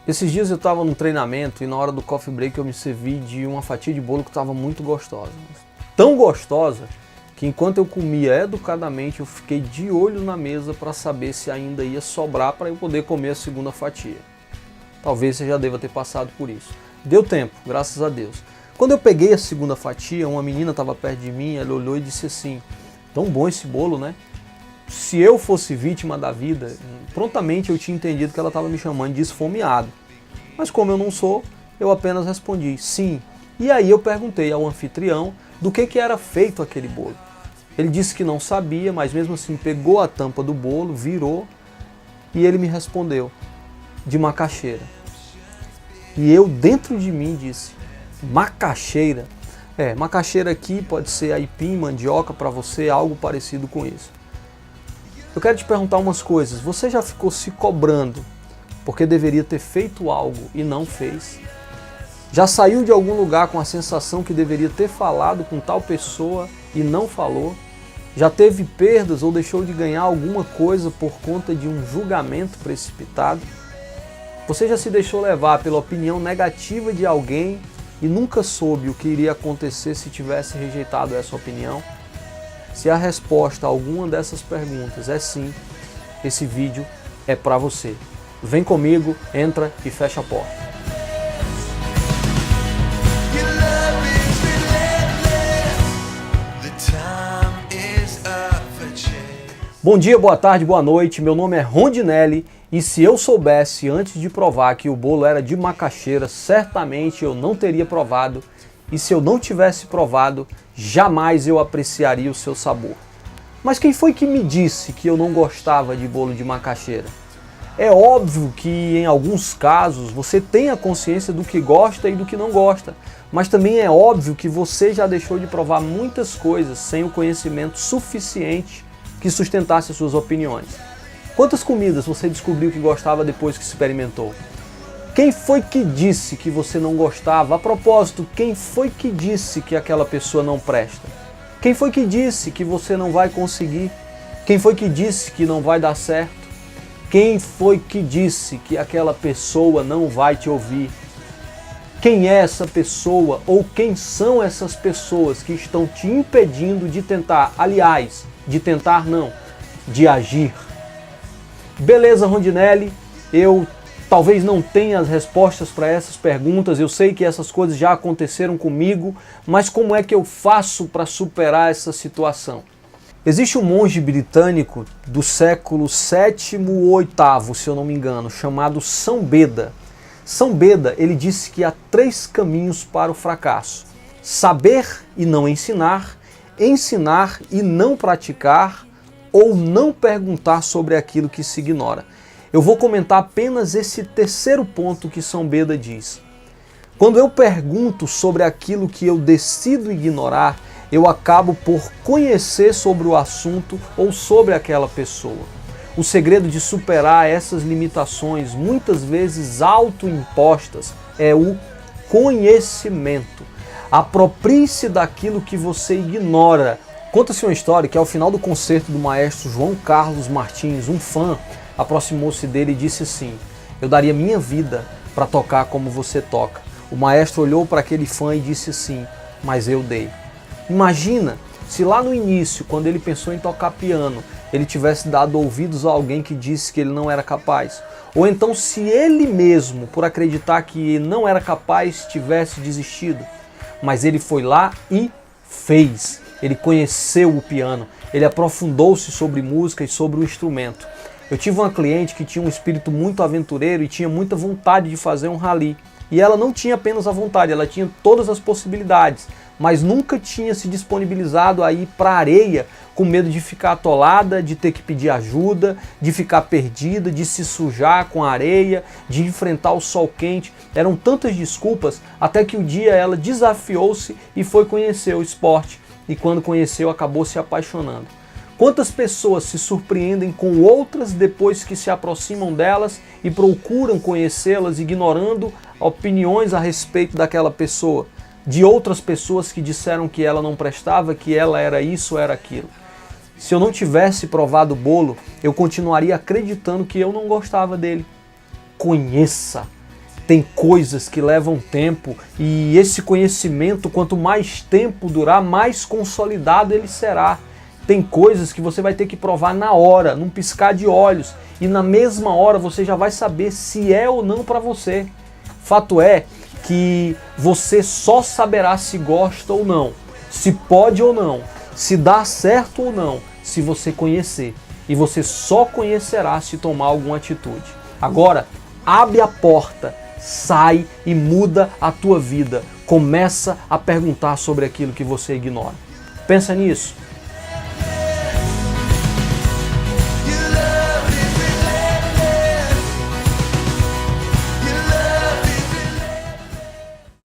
Esses dias eu estava num treinamento e na hora do coffee break eu me servi de uma fatia de bolo que estava muito gostosa. Tão gostosa que enquanto eu comia educadamente eu fiquei de olho na mesa para saber se ainda ia sobrar para eu poder comer a segunda fatia. Talvez você já deva ter passado por isso. Deu tempo, graças a Deus. Quando eu peguei a segunda fatia, uma menina estava perto de mim, ela olhou e disse assim: tão bom esse bolo, né? Se eu fosse vítima da vida, prontamente eu tinha entendido que ela estava me chamando de esfomeado. Mas como eu não sou, eu apenas respondi sim. E aí eu perguntei ao anfitrião do que era feito aquele bolo. Ele disse que não sabia, mas mesmo assim pegou a tampa do bolo, virou e ele me respondeu: de macaxeira. E eu dentro de mim disse: macaxeira? Macaxeira aqui pode ser aipim, mandioca, para você, algo parecido com isso. Eu quero te perguntar umas coisas. Você já ficou se cobrando porque deveria ter feito algo e não fez? Já saiu de algum lugar com a sensação que deveria ter falado com tal pessoa e não falou? Já teve perdas ou deixou de ganhar alguma coisa por conta de um julgamento precipitado? Você já se deixou levar pela opinião negativa de alguém e nunca soube o que iria acontecer se tivesse rejeitado essa opinião? Se a resposta a alguma dessas perguntas é sim, esse vídeo é para você. Vem comigo, entra e fecha a porta. Bom dia, boa tarde, boa noite, meu nome é Rondinelli e se eu soubesse antes de provar que o bolo era de macaxeira, certamente eu não teria provado. E se eu não tivesse provado, jamais eu apreciaria o seu sabor. Mas quem foi que me disse que eu não gostava de bolo de macaxeira? É óbvio que em alguns casos você tem a consciência do que gosta e do que não gosta. Mas também é óbvio que você já deixou de provar muitas coisas sem o conhecimento suficiente que sustentasse as suas opiniões. Quantas comidas você descobriu que gostava depois que experimentou? Quem foi que disse que você não gostava? A propósito, quem foi que disse que aquela pessoa não presta? Quem foi que disse que você não vai conseguir? Quem foi que disse que não vai dar certo? Quem foi que disse que aquela pessoa não vai te ouvir? Quem é essa pessoa ou quem são essas pessoas que estão te impedindo de tentar, aliás, de tentar não, de agir? Beleza, Rondinelli, eu talvez não tenha as respostas para essas perguntas, eu sei que essas coisas já aconteceram comigo, mas como é que eu faço para superar essa situação? Existe um monge britânico do século VII ou VIII, se eu não me engano, chamado São Beda. São Beda, ele disse que há 3 caminhos para o fracasso: saber e não ensinar, ensinar e não praticar, ou não perguntar sobre aquilo que se ignora. Eu vou comentar apenas esse terceiro ponto que São Beda diz. Quando eu pergunto sobre aquilo que eu decido ignorar, eu acabo por conhecer sobre o assunto ou sobre aquela pessoa. O segredo de superar essas limitações, muitas vezes autoimpostas, é o conhecimento. Aproprie-se daquilo que você ignora. Conta-se uma história que ao final do concerto do maestro João Carlos Martins, um fã aproximou-se dele e disse assim: eu daria minha vida para tocar como você toca. O maestro olhou para aquele fã e disse assim: mas eu dei. Imagina se lá no início, quando ele pensou em tocar piano, ele tivesse dado ouvidos a alguém que disse que ele não era capaz. Ou então se ele mesmo, por acreditar que não era capaz, tivesse desistido. Mas ele foi lá e fez. Ele conheceu o piano, ele aprofundou-se sobre música e sobre o instrumento. Eu tive uma cliente que tinha um espírito muito aventureiro e tinha muita vontade de fazer um rally. E ela não tinha apenas a vontade, ela tinha todas as possibilidades, mas nunca tinha se disponibilizado a ir para a areia com medo de ficar atolada, de ter que pedir ajuda, de ficar perdida, de se sujar com a areia, de enfrentar o sol quente. Eram tantas desculpas, até que um dia ela desafiou-se e foi conhecer o esporte. E quando conheceu, acabou se apaixonando. Quantas pessoas se surpreendem com outras depois que se aproximam delas e procuram conhecê-las, ignorando opiniões a respeito daquela pessoa, de outras pessoas que disseram que ela não prestava, que ela era isso ou era aquilo. Se eu não tivesse provado o bolo, eu continuaria acreditando que eu não gostava dele. Conheça. Tem coisas que levam tempo e esse conhecimento, quanto mais tempo durar, mais consolidado ele será. Tem coisas que você vai ter que provar na hora, num piscar de olhos, e na mesma hora você já vai saber se é ou não para você. Fato é que você só saberá se gosta ou não, se pode ou não, se dá certo ou não, se você conhecer. E você só conhecerá se tomar alguma atitude. Agora, abre a porta, sai e muda a tua vida. Começa a perguntar sobre aquilo que você ignora. Pensa nisso.